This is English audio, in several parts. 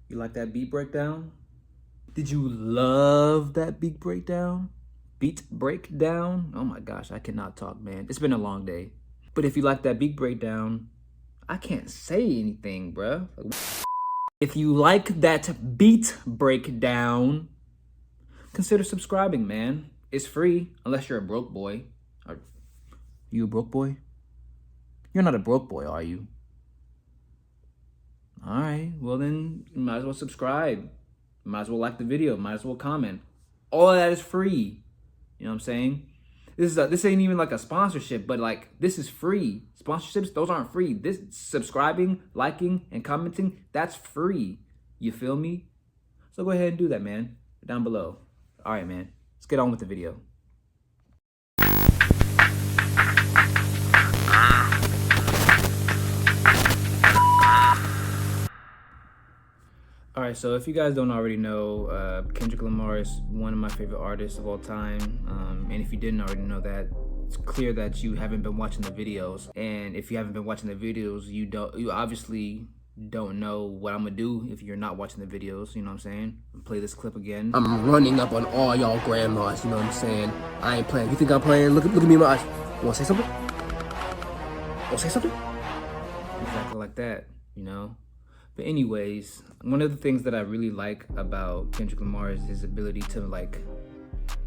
You like that beat breakdown? Did you love that beat breakdown? Beat breakdown? Oh my gosh, I cannot talk, man. It's been a long day. But if you like that beat breakdown, I can't say anything, bruh. If you like that beat breakdown, consider subscribing, man. It's free, unless you're a broke boy. Are you a broke boy? You're not a broke boy, are you? All right, well then, you might as well subscribe. Might as well like the video. Might as well comment. All of that is free. You know what I'm saying? This ain't even like a sponsorship, but like this is free. Sponsorships, those aren't free. This subscribing, liking, and commenting, that's free. You feel me? So go ahead and do that, man. Down below. All right, man. Let's get on with the video. All right, so if you guys don't already know, Kendrick Lamar is one of my favorite artists of all time. And if you didn't already know that, it's clear that you haven't been watching the videos. And if you haven't been watching the videos, you obviously don't know what I'm gonna do if you're not watching the videos. You know what I'm saying? Play this clip again. I'm running up on all y'all grandmas, you know what I'm saying? I ain't playing. You think I'm playing? Look at me in my eyes. Wanna say something? Wanna say something? Exactly like that, you know? But anyways, one of the things that I really like about Kendrick Lamar is his ability to like,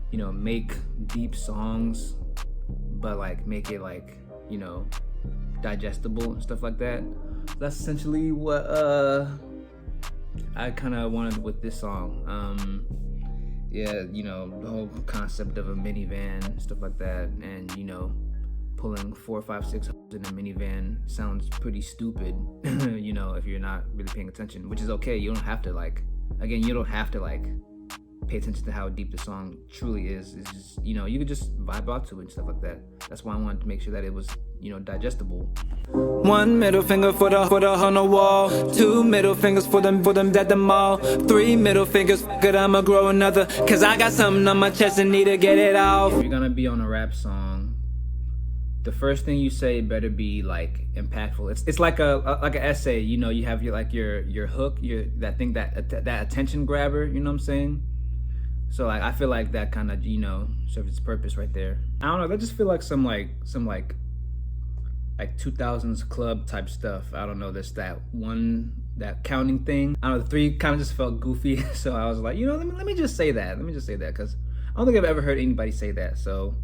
you know, make deep songs, but like make it like, you know, digestible and stuff like that. That's essentially what I kind of wanted with this song. Yeah, you know, the whole concept of a minivan and stuff like that, and you know, pulling 4, 5, 6 in a minivan sounds pretty stupid, you know, if you're not really paying attention, which is okay. You don't have to like, again, you don't have to like pay attention to how deep the song truly is. It's just, you know, you could just vibe out to it and stuff like that. That's why I wanted to make sure that it was, you know, digestible. One middle finger for the on the wall. Two middle fingers for them at the mall. Three middle fingers, good, I'ma grow another. Cause I got something on my chest and need to get it off. If you're gonna be on a rap song, the first thing you say better be like impactful. It's like an essay, you know. You have your hook, that attention grabber. You know what I'm saying? So like I feel like that kind of, you know, serves its purpose right there. I don't know. I just feel like some 2000s club type stuff. I don't know. That counting thing. I don't know. The 3 kind of just felt goofy. So I was like, you know, let me just say that. Let me just say that because I don't think I've ever heard anybody say that. So.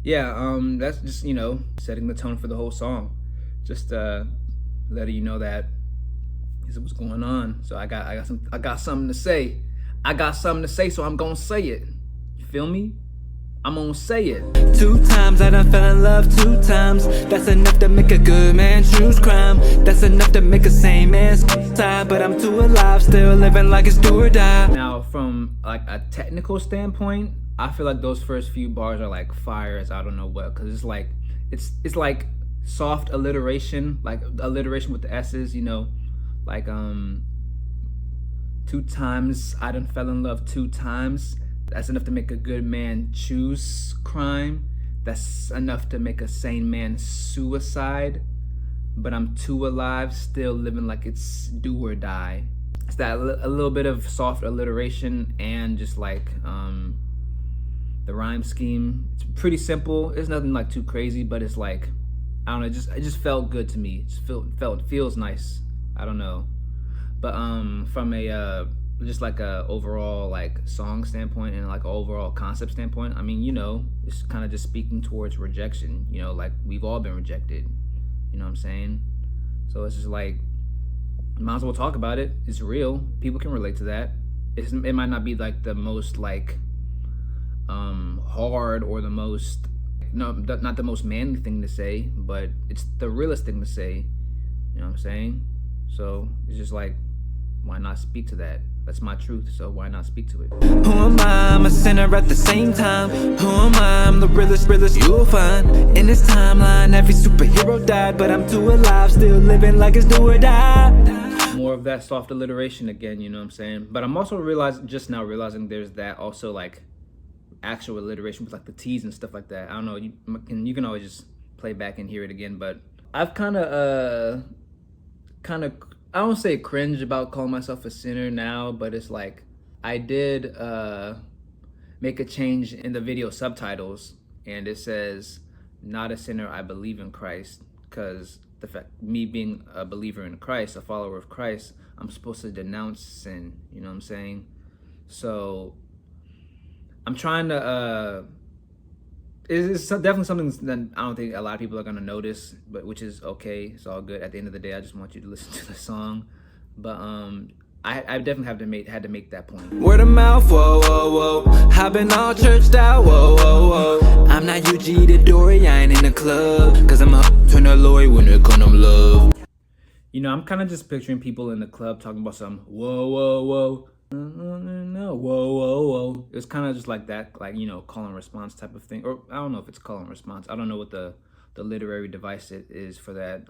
Yeah, that's just, you know, setting the tone for the whole song. Just letting you know that this is what's going on. So I got something to say. I got something to say, so I'm gonna say it. You feel me? I'm gonna say it. 2 times I done fell in love 2 times. That's enough to make a good man choose crime. That's enough to make a sane man side. But I'm too alive, still living like it's do or die. Now, from like a technical standpoint, I feel like those first few bars are like fire as I don't know what, because it's like soft alliteration, like alliteration with the S's, you know, like 2 times I done fell in love 2 times. That's enough to make a good man choose crime. That's enough to make a sane man suicide. But I'm too alive, still living like it's do or die. It's that a little bit of soft alliteration and just like the rhyme scheme. It's pretty simple. It's nothing like too crazy, but it's like, I don't know, it just felt good to me. It just feels nice. I don't know. But from a just like a overall like song standpoint and like overall concept standpoint, I mean, you know, it's kind of just speaking towards rejection, you know, like we've all been rejected. You know what I'm saying? So it's just like, might as well talk about it. It's real. People can relate to that. It might not be like the most like hard or the most, no, not the most manly thing to say, but it's the realest thing to say. You know what I'm saying? So it's just like, why not speak to that? That's my truth, so why not speak to it? Who am I? I'm a sinner at the same time. Who am I? I'm the realest you'll find. In this timeline, every superhero died, but I'm too alive, still living like it's do or die. More of that soft alliteration again, you know what I'm saying? But I'm also just now realizing there's that also like actual alliteration with like the T's and stuff like that. I don't know, you can always just play back and hear it again, but I've kind of I don't say cringe about calling myself a sinner now, but it's like I did make a change in the video subtitles, and it says, "Not a sinner, I believe in Christ," because the fact me being a believer in Christ, a follower of Christ, I'm supposed to denounce sin. You know what I'm saying? So I'm trying to. It's definitely something that I don't think a lot of people are gonna notice, but which is okay. It's all good. At the end of the day, I just want you to listen to the song. But I definitely had to make that point. Word of mouth, whoa, whoa, whoa. I've been all churched out, whoa, whoa, whoa. I'm not UG the Dory, I ain't in the club. Cause I'm a turn a Lori when it come to love. You know, I'm kind of just picturing people in the club talking about some whoa, whoa, whoa. No, whoa, whoa, whoa. It's kind of just like that, like, you know, call and response type of thing. Or I don't know if it's call and response. I don't know what the literary device it is for that.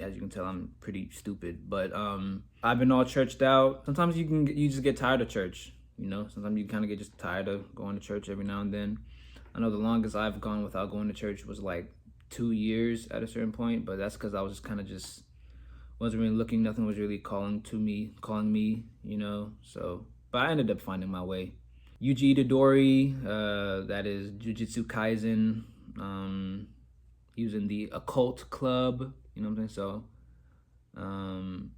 As you can tell, I'm pretty stupid. But I've been all churched out. Sometimes you just get tired of church. You know, sometimes you kind of get just tired of going to church every now and then. I know the longest I've gone without going to church was like 2 years at a certain point, but that's because I was just kind of just wasn't really looking. Nothing was really calling me, you know. So, but I ended up finding my way. Yuji Itadori, that is Jujutsu Kaisen. He was in the occult club, you know what I'm saying? So, I'm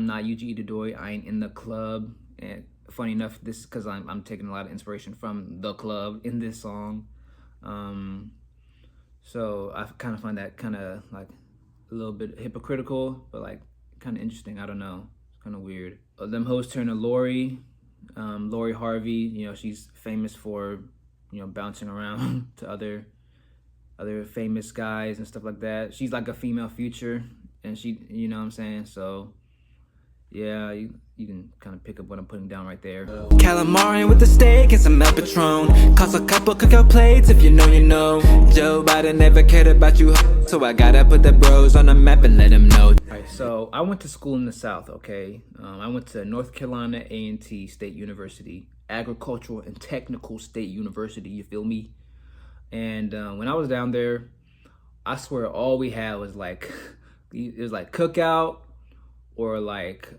not Yuji Itadori. I ain't in the club. And funny enough, this is because I'm taking a lot of inspiration from the club in this song. So I kind of find that kind of like a little bit hypocritical, but like kind of interesting. I don't know. It's kind of weird. Them hoes turn to Lori. Lori Harvey, you know, she's famous for, you know, bouncing around to other famous guys and stuff like that. She's like a female Future, and she, you know what I'm saying? So yeah, you can kind of pick up what I'm putting down right there. Calamari with the steak and some El Patron. Cost a couple cookout plates if you know you know. Joe Biden never cared about you, so I gotta put the bros on the map and let them know. Alright, so I went to school in the South, okay? I went to North Carolina A&T State University, Agricultural and Technical State University, you feel me? And when I was down there, I swear all we had was like, it was like cookout, or like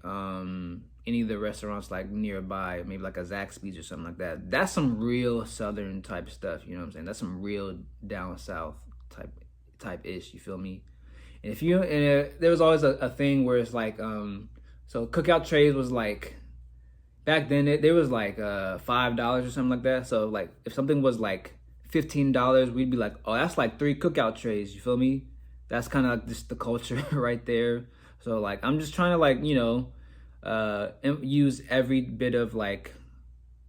any of the restaurants like nearby, maybe like a Zaxby's or something like that. That's some real Southern type stuff, you know what I'm saying? That's some real down South type ish, you feel me? And there was always a thing where it's like, so cookout trays was like, back then there was like $5 or something like that. So like if something was like $15, we'd be like, oh, that's like 3 cookout trays, you feel me? That's kind of like just the culture right there. So like I'm just trying to like, you know, use every bit of like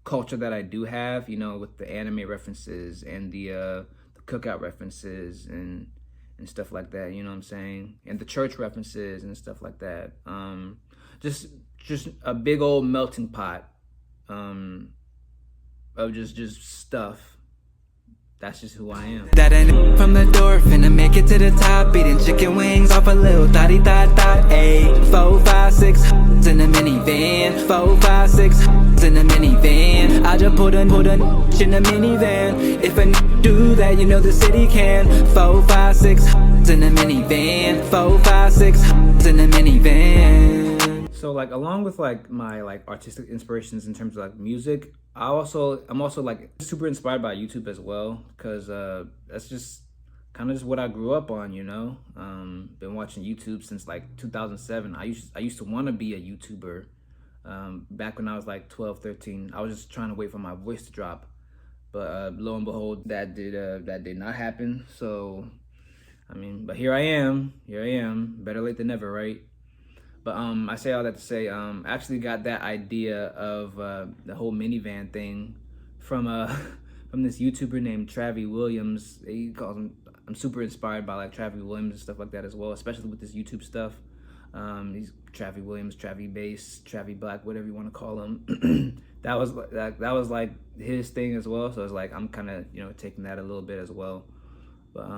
culture that I do have, you know, with the anime references and the cookout references and stuff like that, you know what I'm saying? And the church references and stuff like that. Just a big old melting pot of just stuff. That's just who I am. That ain't from the door, finna make it to the top. Eating chicken wings off a little thotty thot thot. Ayy, 4, 5, 6 in the minivan. 4, 5, 6 in the minivan. I just put a in the minivan. If a do that, you know the city can. 4, 5, 6 in the minivan. 4, 5, 6 in the minivan. So like along with like my like artistic inspirations in terms of like music, I'm also like super inspired by YouTube as well, because that's just kind of just what I grew up on, you know. Been watching YouTube since like 2007. I used to want to be a YouTuber back when I was like 12, 13. I was just trying to wait for my voice to drop, but lo and behold, that did not happen. So I mean, but here I am. Better late than never, right? But I say all that to say, I actually got that idea of the whole minivan thing from this YouTuber named Travis Williams. He calls him. I'm super inspired by like Travis Williams and stuff like that as well, especially with this YouTube stuff. He's Travis Williams, Travis Bass, Travis Black, whatever you want to call him. that was like his thing as well. So it's like I'm kind of, you know, taking that a little bit as well. But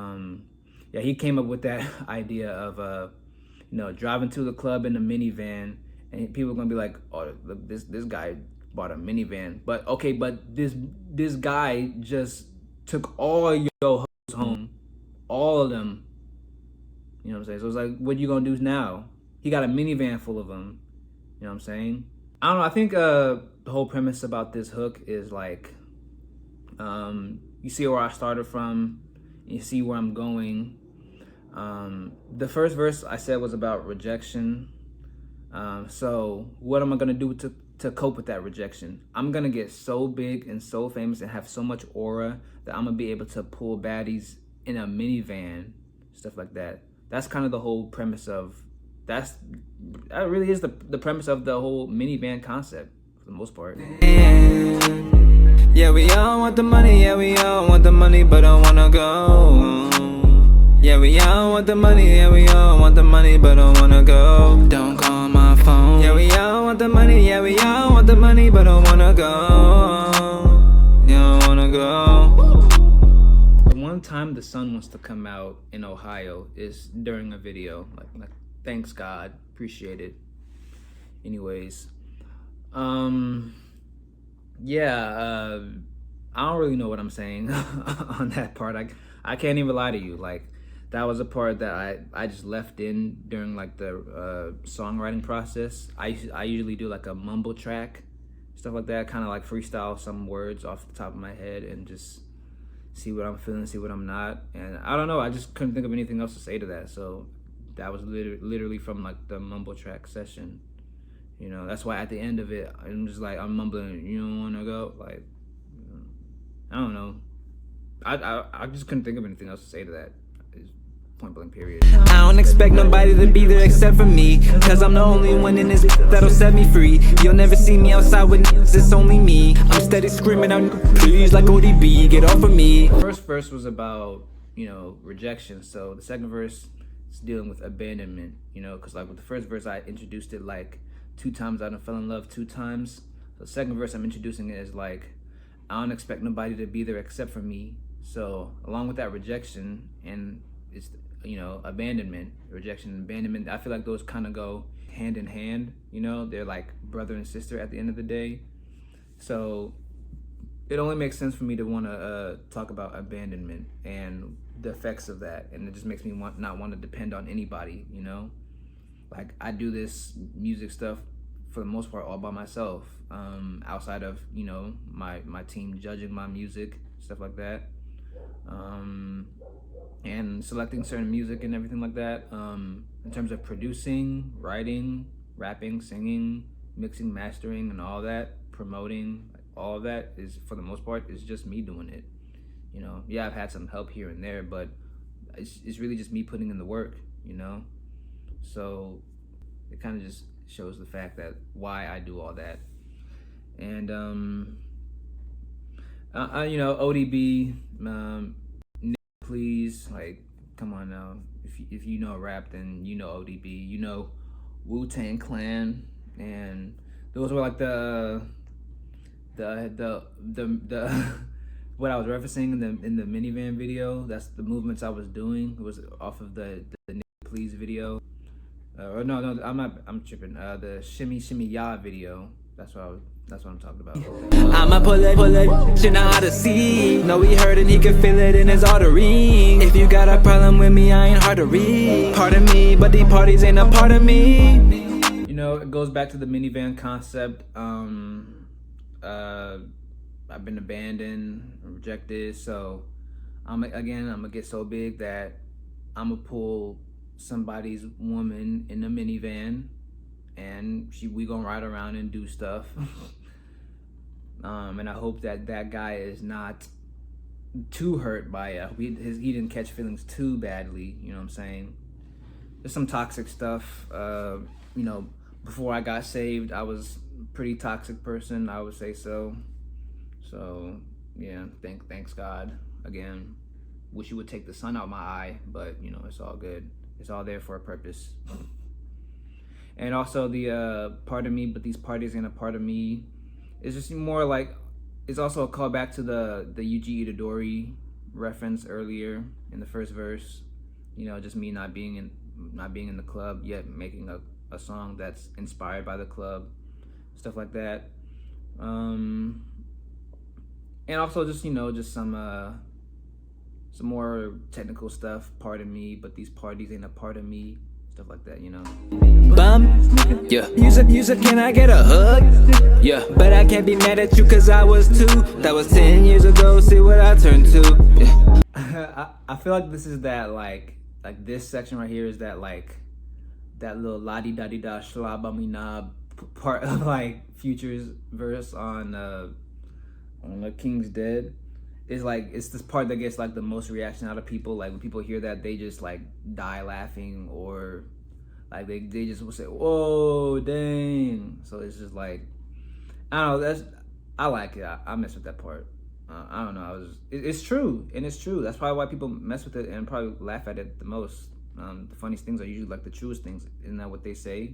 yeah, he came up with that idea of you know, driving to the club in a minivan, and people are gonna be like, "Oh, look, this guy bought a minivan." But okay, but this guy just took all your hoes home, all of them. You know what I'm saying? So it's like, what you gonna do now? he got a minivan full of them. You know what I'm saying? I don't know. I think the whole premise about this hook is like, you see where I started from, you see where I'm going. The first verse I said was about rejection. So what am I gonna do to cope with that rejection? I'm gonna get so big and so famous and have so much aura that I'm gonna be able to pull baddies in a minivan, stuff like that. That's kind of the whole premise of that really is the premise of the whole minivan concept for the most part. Yeah, we all want the money, yeah, we all want the money, but don't wanna go. Yeah, we all want the money, yeah, we all want the money, but don't wanna go. Don't call my phone. Yeah, we all want the money, yeah, we all want the money, but don't wanna go. You don't wanna go. The one time the sun wants to come out in Ohio is during a video. Like thanks God, appreciate it. Anyways, yeah, I don't really know what I'm saying on that part. I can't even lie to you. Like, that was a part that I just left in during like the songwriting process. I usually do like a mumble track, stuff like that, kind of like freestyle some words off the top of my head and just see what I'm feeling, see what I'm not. And I don't know, I just couldn't think of anything else to say to that. So that was literally from like the mumble track session. You know, that's why at the end of it, I'm just like, I'm mumbling, you don't want to go? Like, I don't know. I just couldn't think of anything else to say to that. It's point blank period. I don't expect nobody to be there except for me, cause I'm the only one in this that'll set me free. You'll never see me outside with niggas, it's only me. I'm steady screaming out, please, like ODB, get off of me. The first verse was about, you know, rejection. So the second verse is dealing with abandonment, you know, cause like with the first verse, I introduced it like 2 times I done fell in love 2 times. So the second verse I'm introducing it as like, I don't expect nobody to be there except for me. So along with that rejection and it's, you know, abandonment, rejection and abandonment, I feel like those kind of go hand in hand, you know, they're like brother and sister at the end of the day. So it only makes sense for me to want to talk about abandonment and the effects of that. And it just makes me not want to depend on anybody, you know. Like, I do this music stuff for the most part all by myself, outside of, you know, my team judging my music, stuff like that, and selecting certain music and everything like that. In terms of producing, writing, rapping, singing, mixing, mastering, and all that, promoting, all of that is, for the most part, is just me doing it. You know, yeah, I've had some help here and there, but it's really just me putting in the work, you know. So it kind of just shows the fact that why I do all that. And you know, ODB, please, like, come on now. If you know rap, then you know ODB. You know Wu-Tang Clan, and those were like the what I was referencing in the minivan video. That's the movements I was doing. It was off of the Please video. Or no, I'm tripping. The Shimmy Shimmy Ya video. That's what I'm talking about. I'ma pull it, shit know how to see. Know he heard and he can feel it in his artery. If you got a problem with me, I ain't hard to read. Pardon me, but these parties ain't a part of me. You know, it goes back to the minivan concept. I've been abandoned, rejected, so I'm gonna get so big that I'm gonna pull somebody's woman in a minivan, and we gonna ride around and do stuff. And I hope that guy is not too hurt by it. I hope he didn't catch feelings too badly. You know what I'm saying? There's some toxic stuff. You know, before I got saved, I was a pretty toxic person, I would say so. So yeah, thanks God again. Wish you would take the sun out my eye, but you know, it's all good. It's all there for a purpose. And also the part of me, but these parties ain't a part of me. It's just more like, it's also a callback to the Yuji Itadori reference earlier in the first verse. You know, just me not being in the club yet making a song that's inspired by the club, stuff like that. And also just, you know, just some more technical stuff, part of me, but these parties ain't a part of me, stuff like that, you know. Bum, yeah. Music, can I get a hug? Yeah, but I can't be mad at you cause I was 2. That was 10 years ago, see what I turned to. Yeah. I feel like this is that like this section right here is that like that little la-di-da-di-da shlabamina part of like Future's verse on The King's Dead. Is like, it's this part that gets like the most reaction out of people. Like when people hear that, they just like die laughing, or like they just will say, whoa, dang. So it's just like, I don't know, I like it. I mess with that part. I don't know, it's true, and it's true. That's probably why people mess with it and probably laugh at it the most. The funniest things are usually like the truest things. Isn't that what they say?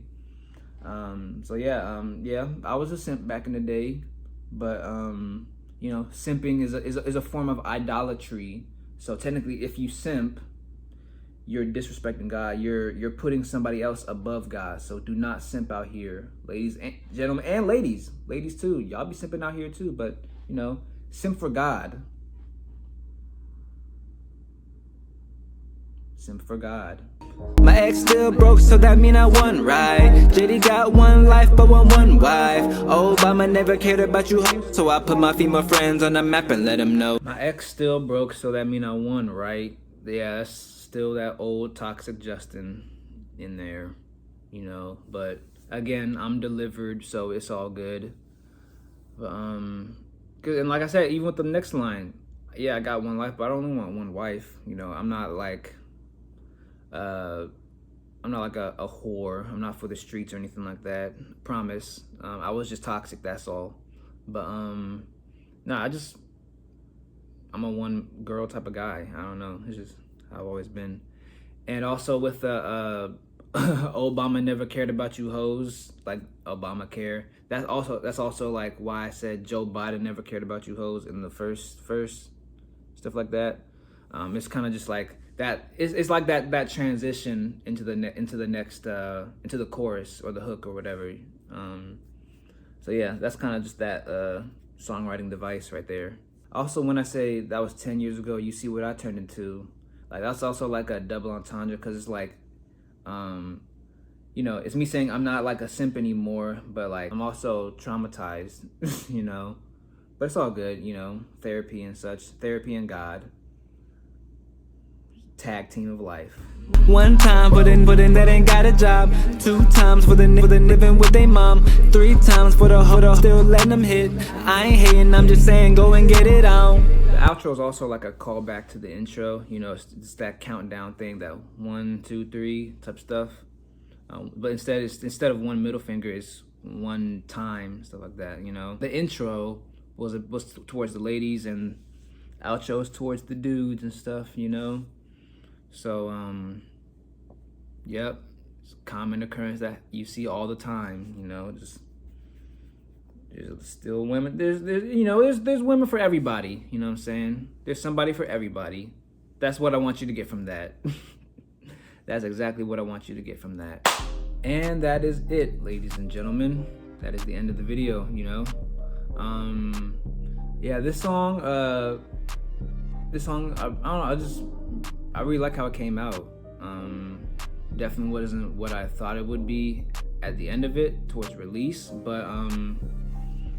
So yeah, I was a simp back in the day, but you know, simping is a form of idolatry. So technically, if you simp, you're disrespecting God. You're putting somebody else above God. So do not simp out here, ladies and gentlemen, and ladies too. Y'all be simping out here too, but you know, simp for God. Simp for God. My ex still broke, so that mean I won, right? JD got one life, but one wife. Obama never cared about you, so I put my female friends on the map and let them know. My ex still broke, so that mean I won, right? Yeah, that's still that old toxic Justin in there, you know. But again, I'm delivered, so it's all good. But, and like I said, even with the next line, yeah, I got one life, but I only want one wife. You know, I'm not like a whore. I'm not for the streets or anything like that. Promise. I was just toxic, that's all. But I'm a one girl type of guy. I don't know. It's just how I've always been. And also with the Obama never cared about you hoes, like Obamacare. That's also like why I said Joe Biden never cared about you hoes in the first stuff like that. It's kind of just like that. It's like that transition into the next into the chorus or the hook or whatever. So yeah, that's kind of just that songwriting device right there. Also, when I say that was 10 years ago, you see what I turned into. Like that's also like a double entendre, because it's like, you know, it's me saying I'm not like a simp anymore, but like I'm also traumatized, you know. But it's all good, you know, therapy and such, therapy and God. Tag team of life. One time for them that ain't got a job. 2 times for the living with their mom. 3 times for the hoe still letting them hit. I ain't hating, I'm just saying go and get it on. The outro is also like a callback to the intro. You know, it's that countdown thing, that 1, 2, 3 type stuff. But instead of one middle finger, it's one time, stuff like that. You know, the intro was towards the ladies, and outro is towards the dudes and stuff. You know. So, yep, it's a common occurrence that you see all the time, you know. Just there's still women. There's women for everybody. You know what I'm saying? There's somebody for everybody. That's what I want you to get from that. That's exactly what I want you to get from that. And that is it, ladies and gentlemen. That is the end of the video. You know, yeah, this song. I don't know. I really like how it came out. Definitely wasn't what I thought it would be at the end of it, towards release. But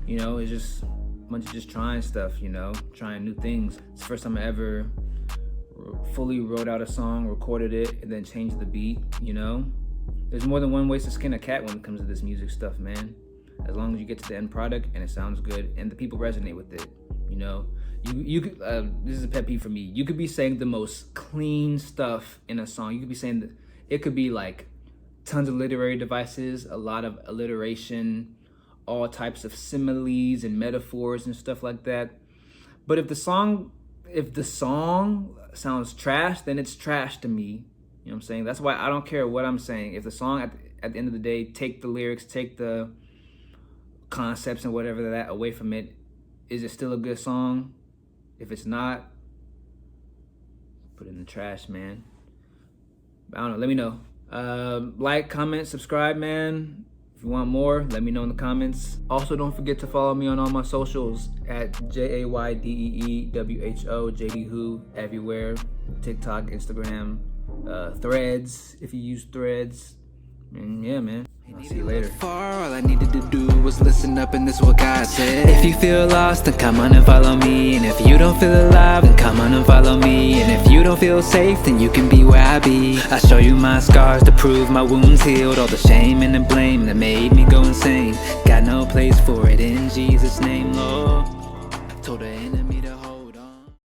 you know, it's just a bunch of just trying stuff. You know, trying new things. It's the first time I ever fully wrote out a song, recorded it, and then changed the beat. You know, there's more than one way to skin a cat when it comes to this music stuff, man. As long as you get to the end product and it sounds good and the people resonate with it, you know. You could, this is a pet peeve for me. You could be saying the most clean stuff in a song. You could be saying that it could be like tons of literary devices, a lot of alliteration, all types of similes and metaphors and stuff like that. But if the song sounds trash, then it's trash to me. You know what I'm saying? That's why I don't care what I'm saying. If the song at the end of the day, take the lyrics, take the concepts and whatever that away from it, is it still a good song? If it's not, put it in the trash, man. I don't know, let me know. Like, comment, subscribe, man. If you want more, let me know in the comments. Also, don't forget to follow me on all my socials at JAYDEEWHO, JD Who, everywhere. TikTok, Instagram, Threads, if you use Threads. And yeah, man, I'll see you later. Far, all I needed to do was listen up, and this is what God said. If you feel lost, then come on and follow me. And if you don't feel alive, then come on and follow me. And if you don't feel safe, then you can be where I be. I show you my scars to prove my wounds healed. All the shame and the blame that made me go insane, got no place for it in Jesus' name, Lord. I told her,